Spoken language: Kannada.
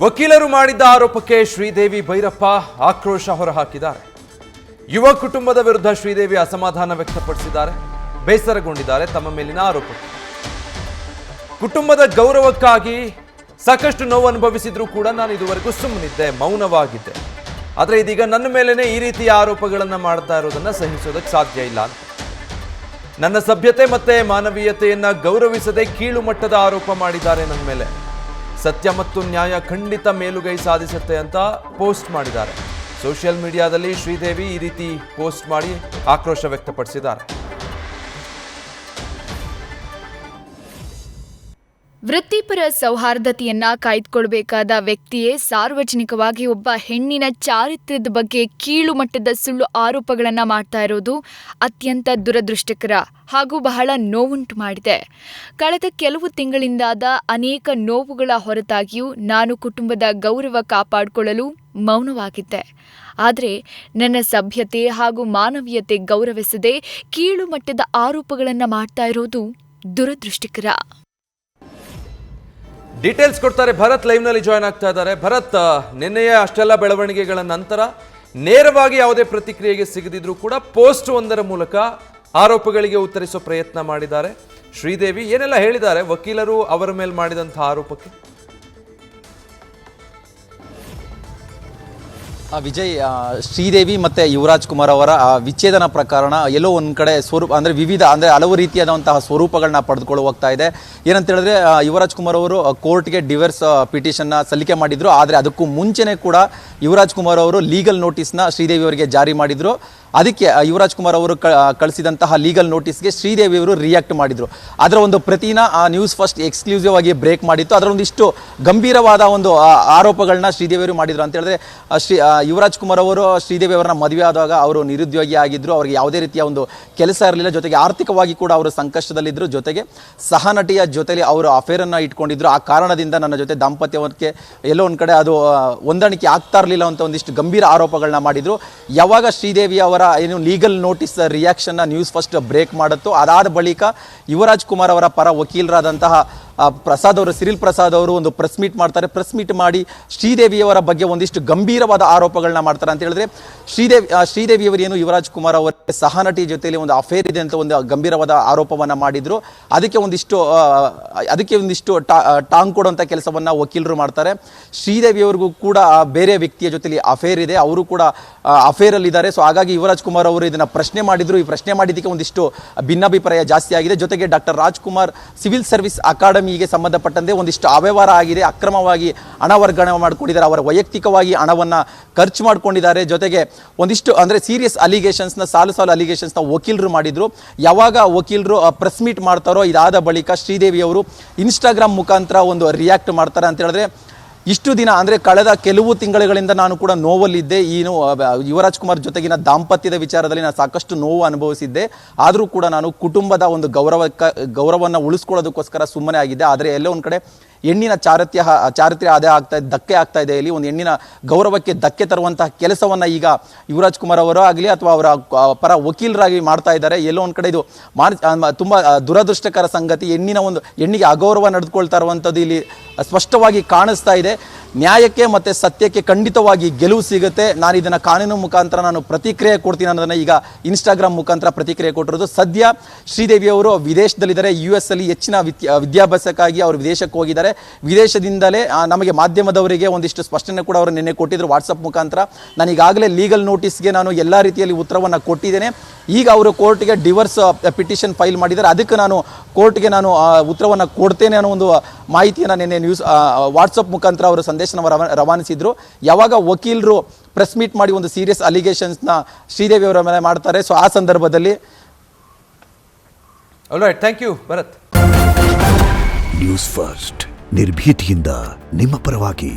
ವಕೀಲರು ಮಾಡಿದ್ದ ಆರೋಪಕ್ಕೆ ಶ್ರೀದೇವಿ ಭೈರಪ್ಪ ಆಕ್ರೋಶ ಹೊರಹಾಕಿದ್ದಾರೆ. ಯುವ ಕುಟುಂಬದ ವಿರುದ್ಧ ಶ್ರೀದೇವಿ ಅಸಮಾಧಾನ ವ್ಯಕ್ತಪಡಿಸಿದ್ದಾರೆ, ಬೇಸರಗೊಂಡಿದ್ದಾರೆ ತಮ್ಮ ಮೇಲಿನ ಆರೋಪಕ್ಕೆ. ಕುಟುಂಬದ ಗೌರವಕ್ಕಾಗಿ ಸಾಕಷ್ಟು ನೋವು ಅನುಭವಿಸಿದ್ರೂ ಕೂಡ ನಾನು ಇದುವರೆಗೂ ಸುಮ್ಮನಿದ್ದೆ, ಮೌನವಾಗಿದ್ದೆ. ಆದರೆ ಇದೀಗ ನನ್ನ ಮೇಲೇನೆ ಈ ರೀತಿಯ ಆರೋಪಗಳನ್ನು ಮಾಡ್ತಾ ಇರೋದನ್ನ ಸಹಿಸೋದಕ್ಕೆ ಸಾಧ್ಯ ಇಲ್ಲ. ನನ್ನ ಸಭ್ಯತೆ ಮತ್ತೆ ಮಾನವೀಯತೆಯನ್ನ ಗೌರವಿಸದೆ ಕೀಳು ಮಟ್ಟದ ಆರೋಪ ಮಾಡಿದ್ದಾರೆ ನನ್ನ ಮೇಲೆ. ಸತ್ಯ ಮತ್ತು ನ್ಯಾಯ ಖಂಡಿತ ಮೇಲುಗೈ ಸಾಧಿಸುತ್ತೆ ಅಂತ ಪೋಸ್ಟ್ ಮಾಡಿದ್ದಾರೆ. ಸೋಷಿಯಲ್ ಮೀಡಿಯಾದಲ್ಲಿ ಶ್ರೀದೇವಿ ಈ ರೀತಿ ಪೋಸ್ಟ್ ಮಾಡಿ ಆಕ್ರೋಶ ವ್ಯಕ್ತಪಡಿಸಿದ್ದಾರೆ. ವೃತ್ತಿಪರ ಸೌಹಾರ್ದತೆಯನ್ನ ಕಾಯ್ದುಕೊಳ್ಬೇಕಾದ ವ್ಯಕ್ತಿಯೇ ಸಾರ್ವಜನಿಕವಾಗಿ ಒಬ್ಬ ಹೆಣ್ಣಿನ ಚಾರಿತ್ರ್ಯದ ಬಗ್ಗೆ ಕೀಳು ಮಟ್ಟದ ಸುಳ್ಳು ಆರೋಪಗಳನ್ನು ಮಾಡ್ತಾ ಇರೋದು ಅತ್ಯಂತ ದುರದೃಷ್ಟಕರ ಹಾಗೂ ಬಹಳ ನೋವುಂಟು ಮಾಡಿದೆ. ಕಳೆದ ಕೆಲವು ತಿಂಗಳಿಂದಾದ ಅನೇಕ ನೋವುಗಳ ಹೊರತಾಗಿಯೂ ನಾನು ಕುಟುಂಬದ ಗೌರವ ಕಾಪಾಡಿಕೊಳ್ಳಲು ಮೌನವಾಗಿದ್ದೆ. ಆದರೆ ನನ್ನ ಸಭ್ಯತೆ ಹಾಗೂ ಮಾನವೀಯತೆ ಗೌರವಿಸದೆ ಕೀಳು ಮಟ್ಟದ ಆರೋಪಗಳನ್ನು ಮಾಡ್ತಾ ಇರೋದು ದುರದೃಷ್ಟಕರ. ಡೀಟೇಲ್ಸ್ ಕೊಡ್ತಾರೆ ಭರತ್, ಲೈವ್ ನಲ್ಲಿ ಜಾಯ್ನ್ ಆಗ್ತಾ ಇದ್ದಾರೆ. ಭರತ್, ನಿನ್ನೆಯ ಅಷ್ಟೆಲ್ಲ ಬೆಳವಣಿಗೆಗಳ ನಂತರ ನೇರವಾಗಿ ಯಾವುದೇ ಪ್ರತಿಕ್ರಿಯೆಗೆ ಸಿಗದಿದ್ರೂ ಕೂಡ ಪೋಸ್ಟ್ ಒಂದರ ಮೂಲಕ ಆರೋಪಗಳಿಗೆ ಉತ್ತರಿಸೋ ಪ್ರಯತ್ನ ಮಾಡಿದ್ದಾರೆ ಶ್ರೀದೇವಿ. ಏನೆಲ್ಲ ಹೇಳಿದ್ದಾರೆ ವಕೀಲರು ಅವರ ಮೇಲೆ ಮಾಡಿದಂತಹ ಆರೋಪಕ್ಕೆ? ವಿಜಯ್, ಶ್ರೀದೇವಿ ಮತ್ತು ಯುವರಾಜ್ ಕುಮಾರ್ ಅವರ ವಿಚ್ಛೇದನ ಪ್ರಕರಣ ಎಲ್ಲೋ ಒಂದು ಕಡೆ ಸ್ವರೂಪ ಅಂದರೆ ವಿವಿಧ ಅಂದರೆ ಹಲವು ರೀತಿಯಾದಂತಹ ಸ್ವರೂಪಗಳನ್ನ ಪಡೆದುಕೊಂಡು ಹೋಗ್ತಾ ಇದೆ. ಏನಂತ ಹೇಳಿದ್ರೆ, ಯುವರಾಜ್ ಕುಮಾರ್ ಅವರು ಕೋರ್ಟ್ಗೆ ಡಿವೋರ್ಸ್ ಪಿಟಿಷನ್ನ ಸಲ್ಲಿಕೆ ಮಾಡಿದ್ರು. ಆದರೆ ಅದಕ್ಕೂ ಮುಂಚೆನೇ ಕೂಡ ಯುವರಾಜ್ ಕುಮಾರ್ ಅವರು ಲೀಗಲ್ ನೋಟಿಸ್ನ ಶ್ರೀದೇವಿ ಅವರಿಗೆ ಜಾರಿ ಮಾಡಿದ್ರು. ಅದಕ್ಕೆ ಯುವರಾಜ್ ಕುಮಾರ್ ಅವರು ಕಳಿಸಿದಂತಹ ಲೀಗಲ್ ನೋಟಿಸ್ಗೆ ಶ್ರೀದೇವಿ ಅವರು ರಿಯಾಕ್ಟ್ ಮಾಡಿದರು. ಅದರ ಒಂದು ಪ್ರತಿನ ನ್ಯೂಸ್ ಫಸ್ಟ್ ಎಕ್ಸ್ಕ್ಲೂಸಿವ್ ಆಗಿ ಬ್ರೇಕ್ ಮಾಡಿತ್ತು. ಅದರ ಒಂದಿಷ್ಟು ಗಂಭೀರವಾದ ಒಂದು ಆರೋಪಗಳನ್ನ ಶ್ರೀದೇವಿ ಅವರು ಮಾಡಿದ್ರು. ಅಂತ ಹೇಳಿದ್ರೆ, ಯುವರಾಜ್ ಕುಮಾರ್ ಅವರು ಶ್ರೀದೇವಿ ಅವರನ್ನ ಮದುವೆ ಆದಾಗ ಅವರು ನಿರುದ್ಯೋಗಿ ಆಗಿದ್ರು, ಅವರಿಗೆ ಯಾವುದೇ ರೀತಿಯ ಒಂದು ಕೆಲಸ ಇರಲಿಲ್ಲ, ಜೊತೆಗೆ ಆರ್ಥಿಕವಾಗಿ ಕೂಡ ಅವರು ಸಂಕಷ್ಟದಲ್ಲಿದ್ದರು, ಜೊತೆಗೆ ಸಹನಟಿಯ ಜೊತೆಲಿ ಅವರು ಅಫೇರನ್ನು ಇಟ್ಕೊಂಡಿದ್ರು. ಆ ಕಾರಣದಿಂದ ನನ್ನ ಜೊತೆ ದಾಂಪತ್ಯವಕ್ಕೆ ಎಲ್ಲೋ ಒಂದು ಕಡೆ ಅದು ಹೊಂದಾಣಿಕೆ ಆಗ್ತಾ ಇರಲಿಲ್ಲ ಅಂತ ಒಂದಿಷ್ಟು ಗಂಭೀರ ಆರೋಪಗಳನ್ನ ಮಾಡಿದ್ರು. ಯಾವಾಗ ಶ್ರೀದೇವಿ ಅವರ ಏನು ಲೀಗಲ್ ನೋಟಿಸ್ ರಿಯಾಕ್ಷನ್ನ ನ್ಯೂಸ್ ಫಸ್ಟ್ ಬ್ರೇಕ್ ಮಾಡುತ್ತೋ, ಅದಾದ ಬಳಿಕ ಯುವರಾಜ್ ಕುಮಾರ್ ಅವರ ಪರ ವಕೀಲರಾದಂತಹ ಪ್ರಸಾದ್ ಅವರು, ಸಿರಿಲ್ ಪ್ರಸಾದ್ ಅವರು ಒಂದು ಪ್ರೆಸ್ ಮೀಟ್ ಮಾಡ್ತಾರೆ. ಪ್ರೆಸ್ ಮೀಟ್ ಮಾಡಿ ಶ್ರೀದೇವಿಯವರ ಬಗ್ಗೆ ಒಂದಿಷ್ಟು ಗಂಭೀರವಾದ ಆರೋಪಗಳನ್ನ ಮಾಡ್ತಾರೆ. ಅಂತ ಹೇಳಿದ್ರೆ, ಶ್ರೀದೇವಿಯವರು ಏನು ಯುವರಾಜ್ ಕುಮಾರ್ ಅವರ ಸಹನಟಿ ಜೊತೆಯಲ್ಲಿ ಒಂದು ಅಫೇರ್ ಇದೆ ಅಂತ ಒಂದು ಗಂಭೀರವಾದ ಆರೋಪವನ್ನು ಮಾಡಿದ್ರು. ಅದಕ್ಕೆ ಒಂದಿಷ್ಟು ಟಾಂಗ್ ಕೊಡುವಂಥ ಕೆಲಸವನ್ನು ವಕೀಲರು ಮಾಡ್ತಾರೆ. ಶ್ರೀದೇವಿಯವರಿಗೂ ಕೂಡ ಬೇರೆ ವ್ಯಕ್ತಿಯ ಜೊತೆಲಿ ಅಫೇರ್ ಇದೆ, ಅವರು ಕೂಡ ಅಫೇರಲ್ಲಿದ್ದಾರೆ. ಸೊ ಹಾಗಾಗಿ ಯುವರಾಜ್ ಕುಮಾರ್ ಅವರು ಇದನ್ನು ಪ್ರಶ್ನೆ ಮಾಡಿದ್ರು. ಈ ಪ್ರಶ್ನೆ ಮಾಡಿದ್ದಕ್ಕೆ ಒಂದಿಷ್ಟು ಭಿನ್ನಾಭಿಪ್ರಾಯ ಜಾಸ್ತಿ ಆಗಿದೆ. ಜೊತೆಗೆ ಡಾಕ್ಟರ್ ರಾಜ್ಕುಮಾರ್ ಸಿವಿಲ್ ಸರ್ವಿಸ್ ಅಕಾಡೆಮಿಗೆ ಸಂಬಂಧಪಟ್ಟಂತೆ ಒಂದಿಷ್ಟು ಅವ್ಯವಹಾರ ಆಗಿದೆ, ಅಕ್ರಮವಾಗಿ ಹಣ ವರ್ಗಾವಣೆ ಮಾಡಿಕೊಂಡಿದ್ದಾರೆ, ಅವರ ವೈಯಕ್ತಿಕವಾಗಿ ಹಣವನ್ನು ಖರ್ಚು ಮಾಡ್ಕೊಂಡಿದ್ದಾರೆ. ಜೊತೆಗೆ ಒಂದಿಷ್ಟು ಅಂದರೆ ಸೀರಿಯಸ್ ಅಲಿಗೇಷನ್ಸ್ನ ಸಾಲು ಅಲಿಗೇಷನ್ಸ್ನ ವಕೀಲರು ಮಾಡಿದ್ರು. ಯಾವಾಗ ವಕೀಲರು ಪ್ರೆಸ್ ಮೀಟ್ ಮಾಡ್ತಾರೋ, ಇದಾದ ಬಳಿಕ ಶ್ರೀದೇವಿ ಅವರು ಇನ್ಸ್ಟಾಗ್ರಾಮ್ ಮುಖಾಂತರ ಒಂದು ರಿಯಾಕ್ಟ್ ಮಾಡ್ತಾರೆ. ಅಂತ ಹೇಳಿದ್ರೆ, ಇಷ್ಟು ದಿನ ಅಂದರೆ ಕಳೆದ ಕೆಲವು ತಿಂಗಳುಗಳಿಂದ ನಾನು ಕೂಡ ನೋವಲ್ಲಿದ್ದೆ. ಯುವರಾಜ್ ಕುಮಾರ್ ಜೊತೆಗಿನ ದಾಂಪತ್ಯದ ವಿಚಾರದಲ್ಲಿ ನಾನು ಸಾಕಷ್ಟು ನೋವು ಅನುಭವಿಸಿದ್ದೆ. ಆದರೂ ಕೂಡ ನಾನು ಕುಟುಂಬದ ಒಂದು ಗೌರವವನ್ನು ಉಳಿಸ್ಕೊಳ್ಳೋದಕ್ಕೋಸ್ಕರ ಸುಮ್ಮನೆ ಆಗಿದ್ದೆ. ಆದರೆ ಎಲ್ಲೋ ಒಂದು ಕಡೆ ಹೆಣ್ಣಿನ ಚಾರಿತ್ರ್ಯ ಅದೇ ಧಕ್ಕೆ ಆಗ್ತಾ ಇದೆ. ಇಲ್ಲಿ ಒಂದು ಹೆಣ್ಣಿನ ಗೌರವಕ್ಕೆ ಧಕ್ಕೆ ತರುವಂತಹ ಕೆಲಸವನ್ನು ಈಗ ಯುವರಾಜ್ ಕುಮಾರ್ ಅವರು ಆಗಲಿ ಅಥವಾ ಅವರ ಪರ ವಕೀಲರಾಗಿ ಮಾಡ್ತಾ ಇದ್ದಾರೆ. ಎಲ್ಲೋ ಒಂದು ಕಡೆ ಇದು ತುಂಬ ದುರದೃಷ್ಟಕರ ಸಂಗತಿ. ಹೆಣ್ಣಿಗೆ ಅಗೌರವ ನಡೆದುಕೊಳ್ತಾ ಇರುವಂಥದ್ದು ಇಲ್ಲಿ ಸ್ಪಷ್ಟವಾಗಿ ಕಾಣಿಸ್ತಾ ಇದೆ. ನ್ಯಾಯಕ್ಕೆ ಮತ್ತು ಸತ್ಯಕ್ಕೆ ಖಂಡಿತವಾಗಿ ಗೆಲುವು ಸಿಗುತ್ತೆ. ನಾನು ಇದನ್ನು ಕಾನೂನು ಮುಖಾಂತರ ನಾನು ಪ್ರತಿಕ್ರಿಯೆ ಕೊಡ್ತೀನಿ ಅನ್ನೋದನ್ನು ಈಗ ಇನ್ಸ್ಟಾಗ್ರಾಮ್ ಮುಖಾಂತರ ಪ್ರತಿಕ್ರಿಯೆ ಕೊಟ್ಟಿರೋದು. ಸದ್ಯ ಶ್ರೀದೇವಿಯವರು ವಿದೇಶದಲ್ಲಿದ್ದಾರೆ. US ಅಲ್ಲಿ ಹೆಚ್ಚಿನ ವಿದ್ಯಾಭ್ಯಾಸಕ್ಕಾಗಿ ಅವರು ವಿದೇಶಕ್ಕೆ ಹೋಗಿದ್ದಾರೆ. ವಿದೇಶದಿಂದಲೇ ನಮಗೆ ಮಾಧ್ಯಮದವರಿಗೆ ಒಂದಿಷ್ಟು ಸ್ಪಷ್ಟನೆ ಕೂಡ ಅವರು ನಿನ್ನೆ ಕೊಟ್ಟಿದ್ರು ವಾಟ್ಸಪ್ ಮುಖಾಂತರ. ನಾನು ಈಗಾಗಲೇ ಲೀಗಲ್ ನೋಟಿಸ್ಗೆ ನಾನು ಎಲ್ಲ ರೀತಿಯಲ್ಲಿ ಉತ್ತರವನ್ನು ಕೊಟ್ಟಿದ್ದೇನೆ. ಈಗ ಅವರು ಕೋರ್ಟ್ಗೆ ಡಿವೋರ್ಸ್ ಪಿಟಿಷನ್ ಫೈಲ್ ಮಾಡಿದ್ದಾರೆ. ಅದಕ್ಕೆ ನಾನು ಕೋರ್ಟ್ಗೆ ನಾನು ಉತ್ತರವನ್ನು ಕೊಡ್ತೇನೆ ಅನ್ನೋ ಒಂದು ಮಾಹಿತಿಯನ್ನು ನಿನ್ನೆ ವಾಟ್ಸಪ್ ಮುಖಾಂತರ ಅವರು ಸಂದೇಶನ ರವಾನಿಸಿದ್ರು. ಯಾವಾಗ ವಕೀಲರು ಪ್ರೆಸ್ ಮೀಟ್ ಮಾಡಿ ಒಂದು ಸೀರಿಯಸ್ ಅಲಿಗೇಷನ್ಸ್ನ ಶ್ರೀದೇವಿ ಅವರ ಮೇಲೆ ಮಾಡ್ತಾರೆ, ಸೊ ಆ ಸಂದರ್ಭದಲ್ಲಿ thank you Bharat. News first ನಿರ್ಭೀತಿಯಿಂದ ನಿಮ್ಮ ಪರವಾಗಿ.